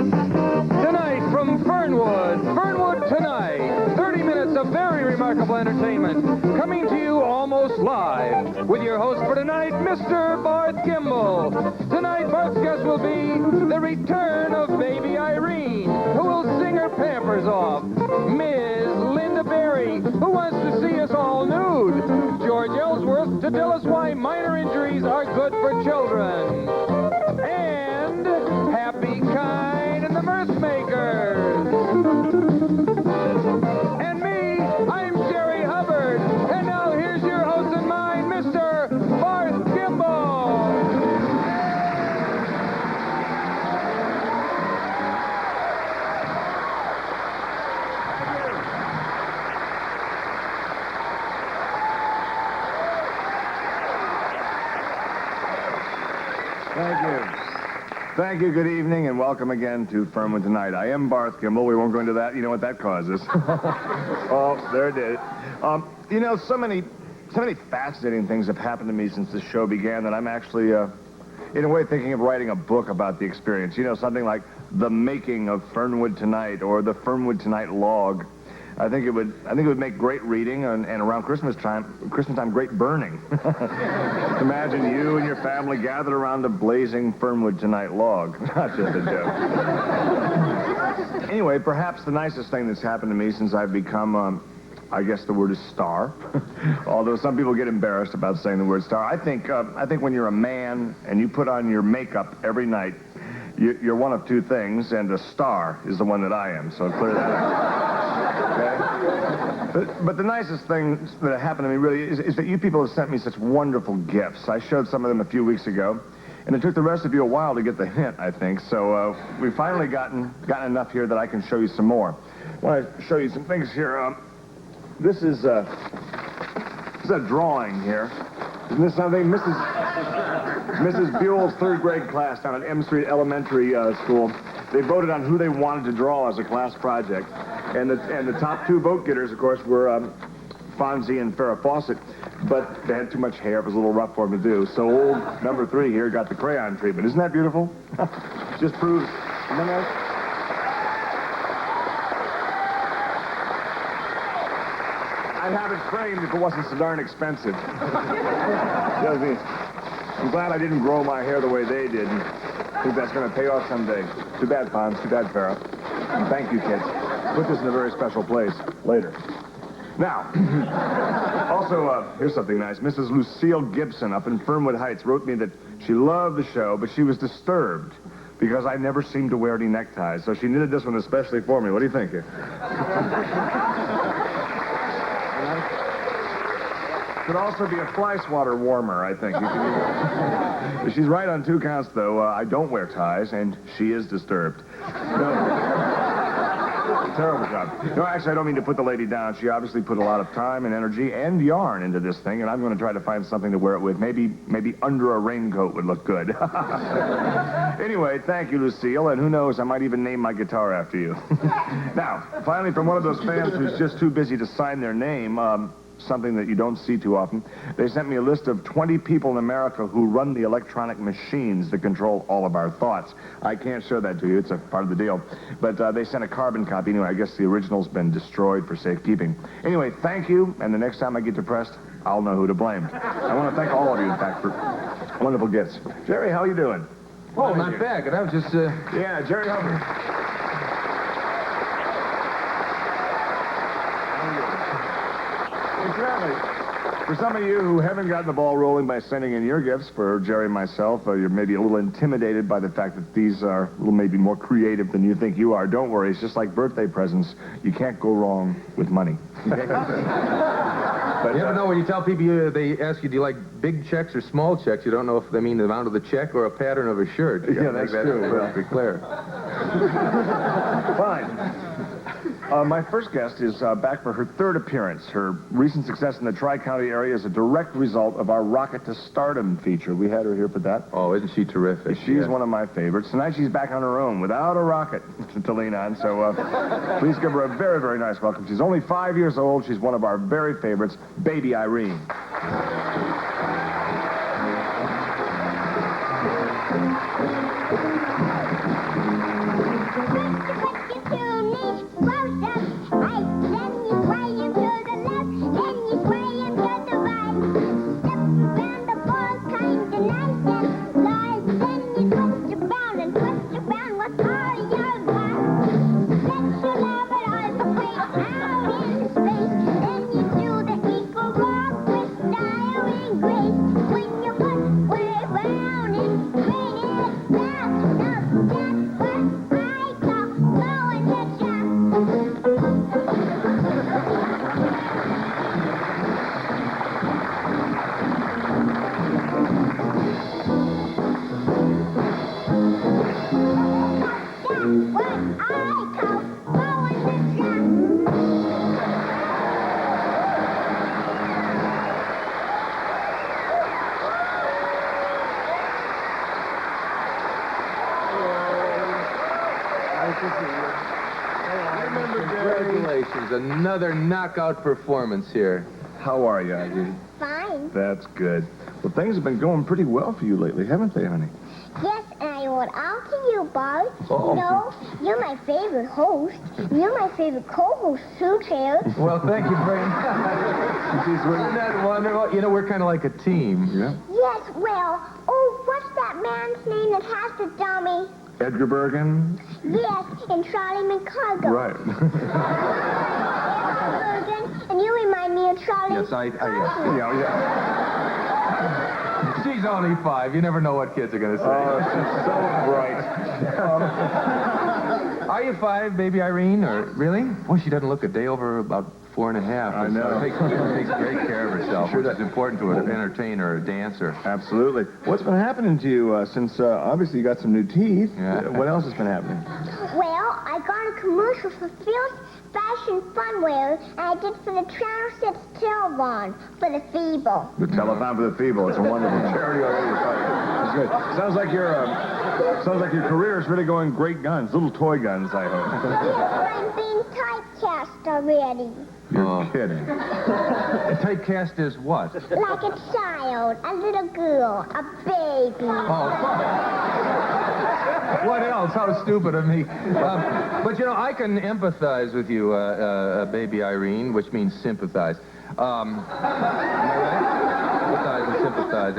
Tonight from Fernwood, Fernwood Tonight, 30 minutes of very remarkable entertainment, coming to you almost live, with your host for tonight, Mr. Barth Kimball. Tonight, Barth's guest will be the return of baby Irene, who will sing her pampers off, Ms. Linda Berry, who wants to see us all nude, George Ellsworth to tell us why minor injuries are good for children, and Happy Kind and the Mirth Makers. And me, I'm Jerry Hubbard. And now here's your host and mine, Mr. Barth Kimball. Thank you. Thank you, good evening, and welcome again to Fernwood Tonight. I am Barth Kimball. We won't go into that. You know what that causes. Oh, there it is. You know, so many fascinating things have happened to me since the show began that I'm actually, in a way, thinking of writing a book about the experience. You know, something like The Making of Fernwood Tonight or The Fernwood Tonight Log. I think it would make great reading, and around Christmas time, great burning. Imagine you and your family gathered around a blazing Fernwood Tonight log. Not just a joke. Anyway, perhaps the nicest thing that's happened to me since I've become, I guess the word is star. Although some people get embarrassed about saying the word star. I think when you're a man and you put on your makeup every night, you're one of two things, and a star is the one that I am. So clear that up. Okay? But the nicest thing that happened to me really is that you people have sent me such wonderful gifts. I showed some of them a few weeks ago, and it took the rest of you a while to get the hint, I think. So we've finally gotten enough here that I can show you some more. I want to show you some things here. This is a drawing here. Isn't this something? Mrs. Buell's third grade class down at M Street Elementary School. They voted on who they wanted to draw as a class project. And the top two vote getters, of course, were Fonzie and Farrah Fawcett. But they had too much hair. It was a little rough for them to do. So old number 3 here got the crayon treatment. Isn't that beautiful? Just proves... Isn't that nice? I'd have it framed if it wasn't so darn expensive. I'm glad I didn't grow my hair the way they did. I think that's going to pay off someday. Too bad, Fonz. Too bad, Farrah. And thank you, kids. Put this in a very special place later. Now, also, here's something nice. Mrs. Lucille Gibson up in Fernwood Heights wrote me that she loved the show, but she was disturbed because I never seemed to wear any neckties. So she knitted this one especially for me. What do you think here? Could also be a fly swatter warmer, I think. You can She's right on 2 counts, though. I don't wear ties, and she is disturbed. Terrible job. No, actually, I don't mean to put the lady down. She obviously put a lot of time and energy and yarn into this thing, and I'm going to try to find something to wear it with. Maybe under a raincoat would look good. Anyway, thank you, Lucille, and who knows, I might even name my guitar after you. Now, finally, from one of those fans who's just too busy to sign their name, something that you don't see too often. They sent me a list of 20 people in America who run the electronic machines that control all of our thoughts. I can't show that to you. It's a part of the deal. But they sent a carbon copy. Anyway, I guess the original's been destroyed for safekeeping. Anyway, thank you, and the next time I get depressed, I'll know who to blame. I want to thank all of you, in fact, for wonderful gifts. Jerry, how are you doing? Oh, not bad. And I was just... Yeah, Jerry Hubbard. Exactly. For some of you who haven't gotten the ball rolling by sending in your gifts, for Jerry and myself, you're maybe a little intimidated by the fact that these are a little maybe more creative than you think you are. Don't worry. It's just like birthday presents. You can't go wrong with money. But you ever know when you tell people, they ask you, do you like big checks or small checks? You don't know if they mean the amount of the check or a pattern of a shirt. Yeah, that's true. Well, be clear. Fine. My first guest is back for her 3rd appearance. Her recent success in the Tri-County area is a direct result of our Rocket to Stardom feature. We had her here for that. Oh, isn't she terrific? She's one of my favorites. Tonight she's back on her own without a rocket to lean on. So please give her a very, very nice welcome. She's only 5 years old. She's one of our very favorites, baby Irene. Congratulations, another knockout performance here. How are you, Aggie? Fine. That's good. Well, things have been going pretty well for you lately, haven't they, honey? Yes, and I owe it all to you, Bart. Oh. You know, you're my favorite host. You're my favorite co-host, too, Taylor. Well, thank you very much. Isn't that wonderful? You know, we're kind of like a team. Yeah. Yes, well, what's that man's name that has the dummy? Edgar Bergen? Yes, and Charlie McCargo. Right. Bergen, and you remind me of Charlie. Yes, I Yeah. She's only 5. You never know what kids are going to say. Oh, she's so bright. Are you 5, baby Irene? Or really? Boy, she doesn't look a day over about 4 and a half. I know. Takes great care of herself. Sure, that's important to an entertainer, a dancer. Absolutely. What's been happening to you since, obviously, you got some new teeth? Yeah. What else has been happening? Well, I got a commercial for Phil's Fashion Funwear, and I did for the Channel 6 Televon for the feeble. The Telethon for the Feeble. It's a wonderful charity already. It's good. Sounds like your career is really going great guns. Little toy guns, I hope. Yes, I'm being typecast already. You're kidding. Typecast is what? Like a child, a little girl, a baby. What else? How stupid of me. But, you know, I can empathize with you, baby Irene, which means sympathize. Am I right? Empathize and sympathize.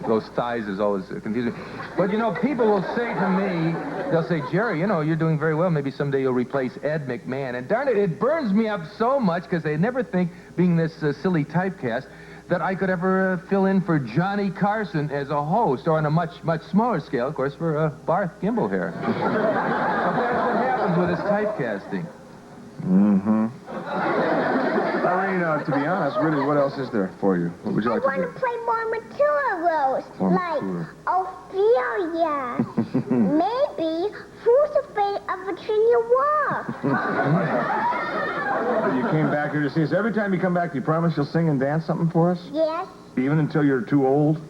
Those thighs is always confusing. But, you know, people will say to me, they'll say, Jerry, you know, you're doing very well. Maybe someday you'll replace Ed McMahon. And darn it, it burns me up so much because they never think, being this silly typecast, that I could ever fill in for Johnny Carson as a host, or on a much smaller scale, of course, for Barth Gimble here. So that's what happens with this typecasting. Mm-hmm. Irene, to be honest, really, what else is there for you? What would you like I to want to play more Matilda roles, More like Matilda. Ophelia. Maybe Who's Afraid of Virginia Woolf? You came back here to see us. Every time you come back, do you promise you'll sing and dance something for us? Yes. Even until you're too old?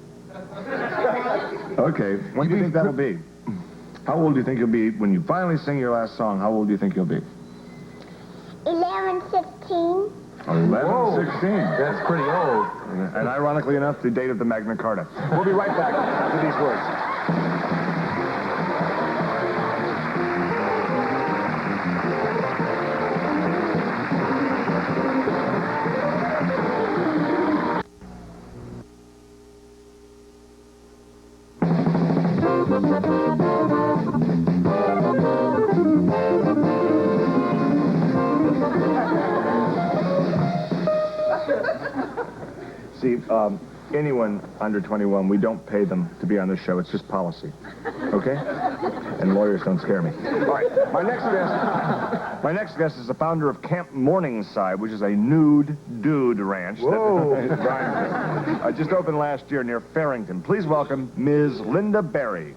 Okay. When do you think that'll be? How old do you think you'll be when you finally sing your last song? How old do you think you'll be? 11, 16. 11, 16. That's pretty old. And ironically enough, the date of the Magna Carta. We'll be right back after these words. See, anyone under 21, we don't pay them to be on this show. It's just policy. Okay? And lawyers don't scare me. All right, my next guest is the founder of Camp Morningside, which is a nude dude ranch. That just opened last year near Farrington. Please welcome Ms. Linda Berry.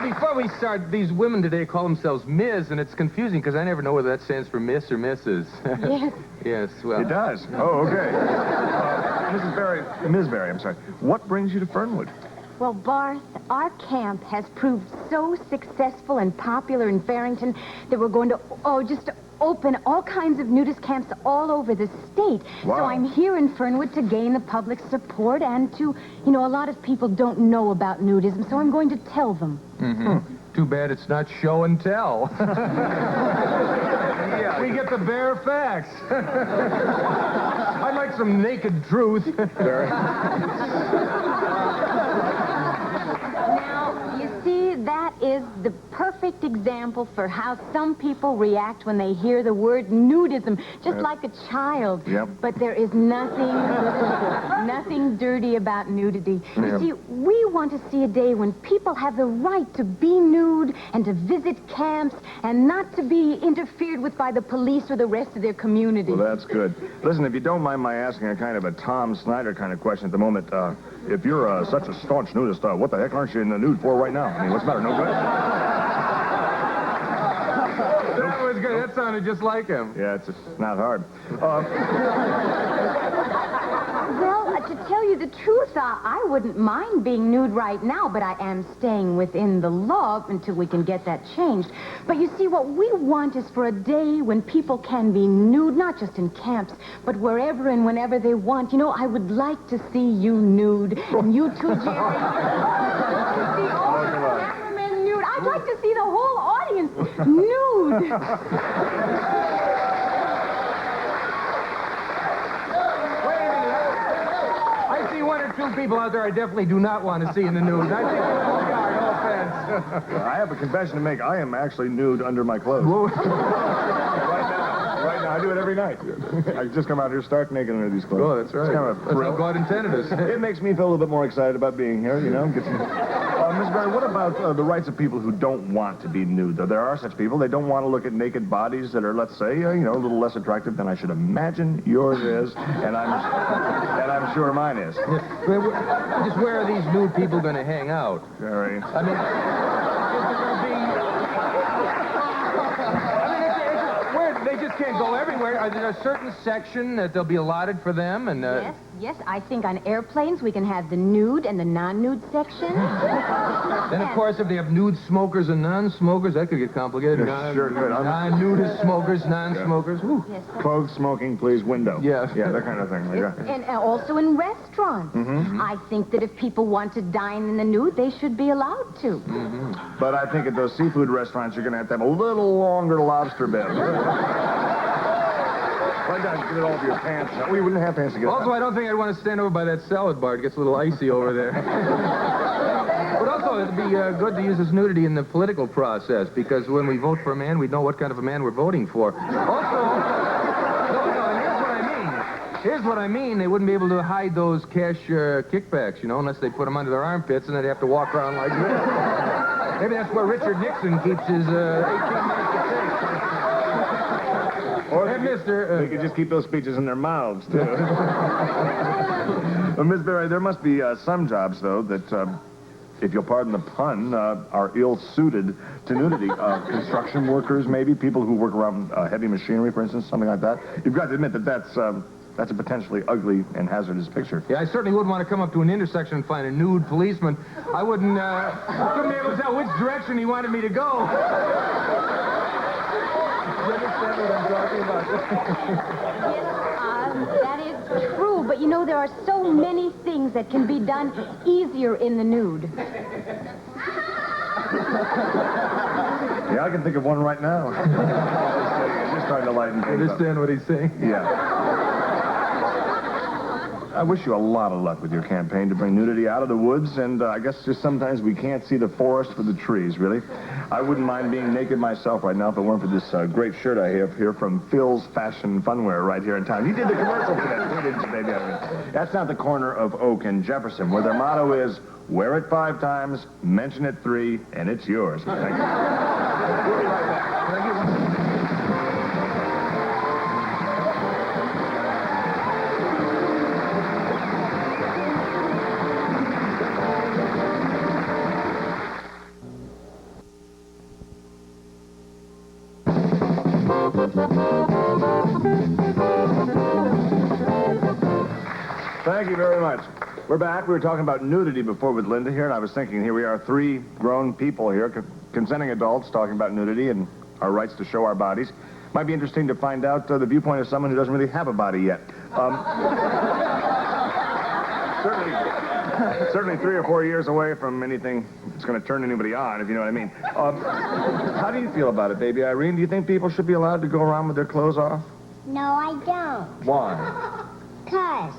Before we start, these women today call themselves Ms., and it's confusing because I never know whether that stands for Miss or Mrs. Yes. Yes, well. It does. Oh, okay. Ms. Berry, I'm sorry. What brings you to Fernwood? Well, Barth, our camp has proved so successful and popular in Farrington that we're going to, just open all kinds of nudist camps all over the state. Wow. So I'm here in Fernwood to gain the public support and to, a lot of people don't know about nudism, so I'm going to tell them. Mm-hmm. Too bad it's not show and tell. Yeah, we get the bare facts. I'd like some naked truth. Now, you see, that is the perfect example for how some people react when they hear the word nudism, just like a child. Yep. But there is nothing dirty about nudity. You see, we want to see a day when people have the right to be nude and to visit camps and not to be interfered with by the police or the rest of their community. Well, that's good. Listen, if you don't mind my asking a kind of a Tom Snyder kind of question at the moment, if you're such a staunch nudist, what the heck aren't you in the nude for right now? I mean, what's the matter? No good? That was good. That sounded just like him. Yeah, it's not hard. Well, to tell you the truth, I wouldn't mind being nude right now, but I am staying within the law until we can get that changed. But you see, what we want is for a day when people can be nude, not just in camps, but wherever and whenever they want. I would like to see you nude, and you too, Jerry. I'd like to see all the cameramen nude. I'd like to see the whole audience nude. One or two people out there I definitely do not want to see in the news. I think we are, no offense. I have a confession to make. I am actually nude under my clothes. Right now. I do it every night. I just come out here stark naked under these clothes. Oh, that's right. It's kind of a That's how God intended us. It makes me feel a little bit more excited about being here, Get some... Ms. Barry, what about the rights of people who don't want to be nude, though? There are such people. They don't want to look at naked bodies that are, let's say, a little less attractive than I should imagine yours is, and I'm sure mine is. Just where are these nude people going to hang out? Jerry. I mean, they just can't go everywhere. Are there a certain section that they'll be allotted for them? And Yes, I think on airplanes we can have the nude and the non-nude section. Then, of course, if they have nude smokers and non-smokers, that could get complicated. Sure could. Non-nudist smokers, non-smokers. Yes, Clothes, smoking, please, window. Yeah. Yeah, that kind of thing. and also in restaurants. I think that if people want to dine in the nude, they should be allowed to. But I think at those seafood restaurants, you're going to have a little longer lobster bib. Why not get it all over your pants? We wouldn't have pants to get Also, I don't think I'd want to stand over by that salad bar. It gets a little icy over there. But also, it'd be good to use this nudity in the political process, because when we vote for a man, we know what kind of a man we're voting for. Also, here's what I mean. They wouldn't be able to hide those cash kickbacks, unless they put them under their armpits, and they'd have to walk around like this. Maybe that's where Richard Nixon keeps his 18 minutes of tape. Or they could just keep those speeches in their mouths, too. Well, Miss Barry, there must be some jobs, though, that, if you'll pardon the pun, are ill-suited to nudity. Construction workers, maybe, people who work around heavy machinery, for instance, something like that. You've got to admit that that's a potentially ugly and hazardous picture. Yeah, I certainly wouldn't want to come up to an intersection and find a nude policeman. I wouldn't be able to tell which direction he wanted me to go. You understand what I'm talking about? Yes, that is true, but there are so many things that can be done easier in the nude. Yeah, I can think of one right now. Just trying to lighten things up. Understand what he's saying? Yeah. I wish you a lot of luck with your campaign to bring nudity out of the woods, and I guess just sometimes we can't see the forest for the trees, really. I wouldn't mind being naked myself right now if it weren't for this great shirt I have here from Phil's Fashion Funwear right here in town. You did the commercial for that, didn't you, baby? That's not the corner of Oak and Jefferson, where their motto is, wear it 5 times, mention it 3, and it's yours. Thank you. We'll be right back. Can I get one? Thank you very much. We're back. We were talking about nudity before with Linda here, and I was thinking, here we are, three grown people here, consenting adults, talking about nudity and our rights to show our bodies. Might be interesting to find out the viewpoint of someone who doesn't really have a body yet. Certainly 3 or 4 years away from anything that's going to turn anybody on, if you know what I mean. How do you feel about it, baby Irene? Do you think people should be allowed to go around with their clothes off? No, I don't. Why? 'Cause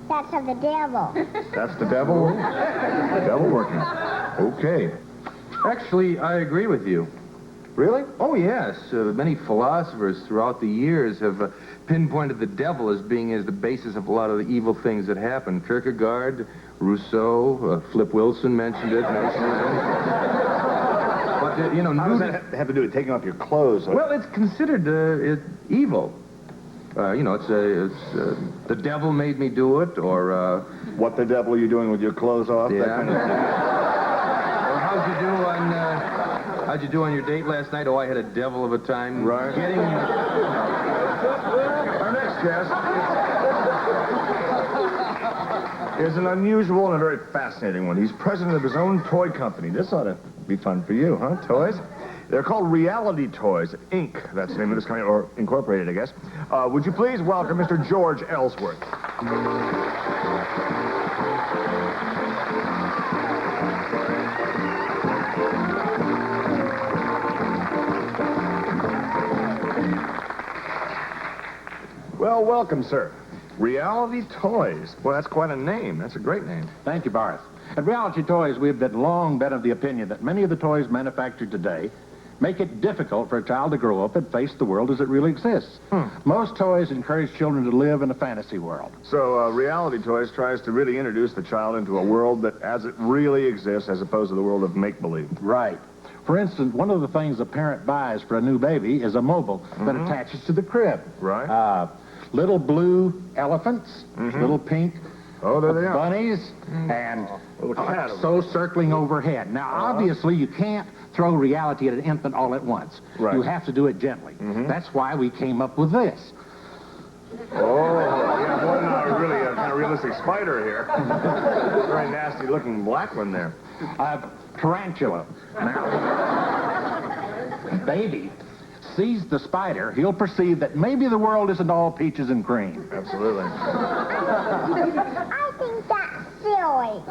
that's of the devil. That's the devil? The devil working. Okay. Actually, I agree with you. Really? Oh, yes. Many philosophers throughout the years have pinpointed the devil as being as the basis of a lot of the evil things that happen. Kierkegaard, Rousseau, Flip Wilson mentioned it. But, you know, How does that have to do with taking off your clothes? Well, it's considered evil. You know, it's the devil made me do it, or... What the devil are you doing with your clothes off? Yeah. That kind of Or how'd you do on your date last night? Oh, I had a devil of a time. Right. Getting you. Our next guest is an unusual and a very fascinating one. He's president of his own toy company. This ought to be fun for you, huh? Toys? They're called Reality Toys, Inc. That's the name of this company, or Incorporated, I guess. Would you please welcome Mr. George Ellsworth? Well, welcome, sir. Reality Toys. Well, that's quite a name. That's a great name. Thank you, Boris. At Reality Toys, we have long been of the opinion that many of the toys manufactured today make it difficult for a child to grow up and face the world as it really exists. Most toys encourage children to live in a fantasy world. So, Reality Toys tries to really introduce the child into a world that as it really exists, as opposed to the world of make-believe. Right. For instance, one of the things a parent buys for a new baby is a mobile that attaches to the crib. Right. Little blue elephants, little pink Oh, there they are. bunnies, and Little cat over so circling overhead. Now, obviously, you can't throw reality at an infant all at once. Right. You have to do it gently. That's why we came up with this. Oh, yeah, boy, now really a kind of realistic spider here. Very nasty-looking black one there. Tarantula. Now, baby sees the spider, he'll perceive that maybe the world isn't all peaches and cream. Absolutely. I think that's silly.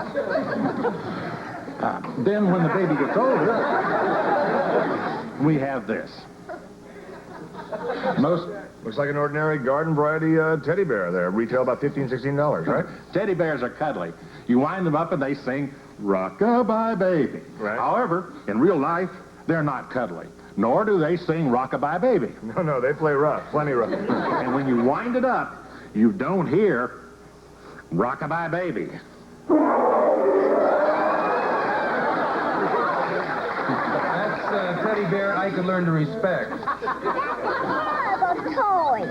Then when the baby gets older, we have this. Looks like an ordinary garden variety teddy bear there. Retail about $15, $16, right? Teddy bears are cuddly. You wind them up and they sing, "Rock-a-bye baby." Right. However, in real life, they're not cuddly. Nor do they sing "Rock-a-bye baby." No, they play rough. Plenty rough. And when you wind it up, you don't hear "Rock-a-bye baby." That's a teddy bear I could learn to respect. That's a horrible toy.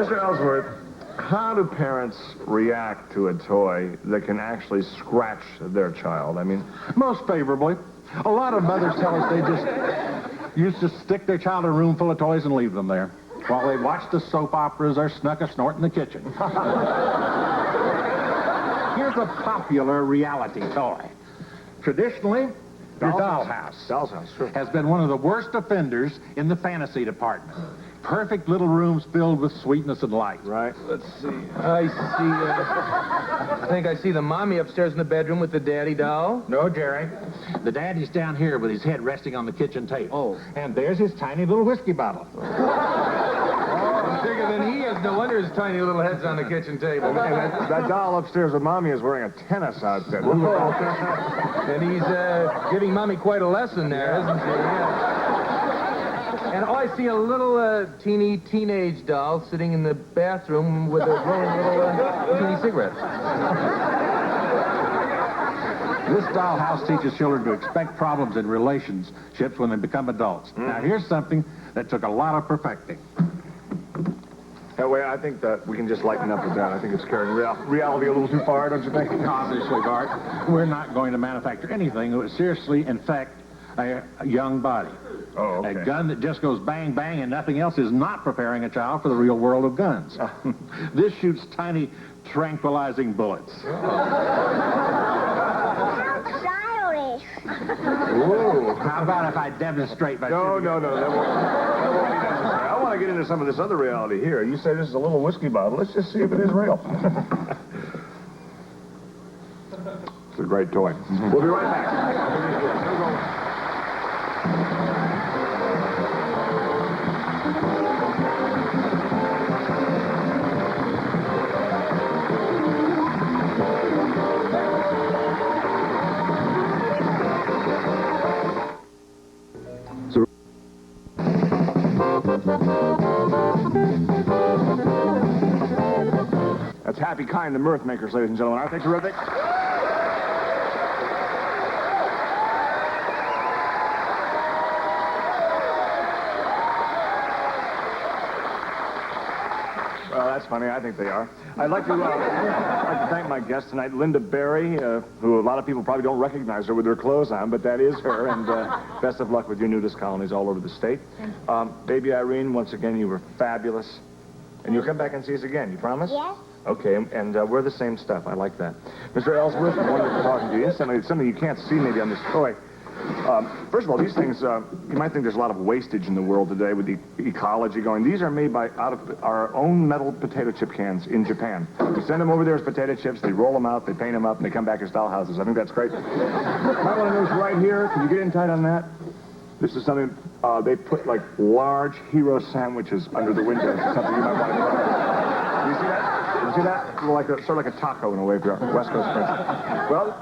Mr. Ellsworth, how do parents react to a toy that can actually scratch their child? I mean... Most favorably. A lot of mothers tell us they just used to stick their child in a room full of toys and leave them there while they watched the soap operas or snuck a snort in the kitchen. Here's a popular reality toy. Traditionally, your dollhouse. Dollhouse, sure. Has been one of the worst offenders in the fantasy department. Perfect little rooms filled with sweetness and light. Right. Let's see. I think I see the mommy upstairs in the bedroom with the daddy doll. No, Jerry. The daddy's down here with his head resting on the kitchen table. Oh. And there's his tiny little whiskey bottle. Oh, bigger than he is. No wonder his tiny little head's on the kitchen table. And that doll upstairs with Mommy is wearing a tennis outfit. And he's giving mommy quite a lesson there, isn't he? Yeah. And I see a little teenage doll sitting in the bathroom with a rolling little teeny cigarette. This dollhouse teaches children to expect problems in relationships when they become adults. Now, here's something that took a lot of perfecting. That way, I think that we can just lighten up with that. I think it's carrying reality a little too far, don't you think? Obviously, Bart, we're not going to manufacture anything that would seriously infect a young body. Oh, okay. A gun that just goes bang, bang, and nothing else is not preparing a child for the real world of guns. This shoots tiny, tranquilizing bullets. How childish. Ooh. How about if I demonstrate by No, shooting no, no. That won't be necessary. I want to get into some of this other reality here. You say this is a little whiskey bottle. Let's just see if it is real. It's a great toy. We'll be right back. That's Happy Kind, the Mirth Makers, ladies and gentlemen. Aren't they terrific? Well, that's funny. I think they are. I'd like to thank my guest tonight, Linda Berry, who a lot of people probably don't recognize her with her clothes on, but that is her. And best of luck with your nudist colonies all over the state. Baby Irene, once again, you were fabulous. And you'll come back and see us again. You promise? Yes. Okay, and we're the same stuff. I like that. Mr. Ellsworth, wonderful talking to you. Incidentally, something you can't see maybe on this toy. First of all, these things, you might think there's a lot of wastage in the world today with the ecology going. These are made out of our own metal potato chip cans in Japan. We send them over there as potato chips, they roll them out, they paint them up, and they come back as doll houses. I think that's great. Might want to notice right here, can you get in tight on that? This is something, they put like large hero sandwiches under the windows. Something you might want to try. You see that? You see that? Sort of like a taco in a way for West Coast friends. Well,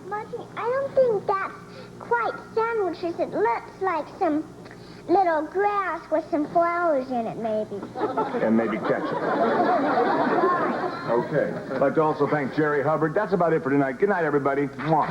Marty, I don't think that's quite sandwiches. It looks like some little grass with some flowers in it, maybe. And maybe ketchup. Okay. I'd like to also thank Jerry Hubbard. That's about it for tonight. Good night, everybody. Mwah.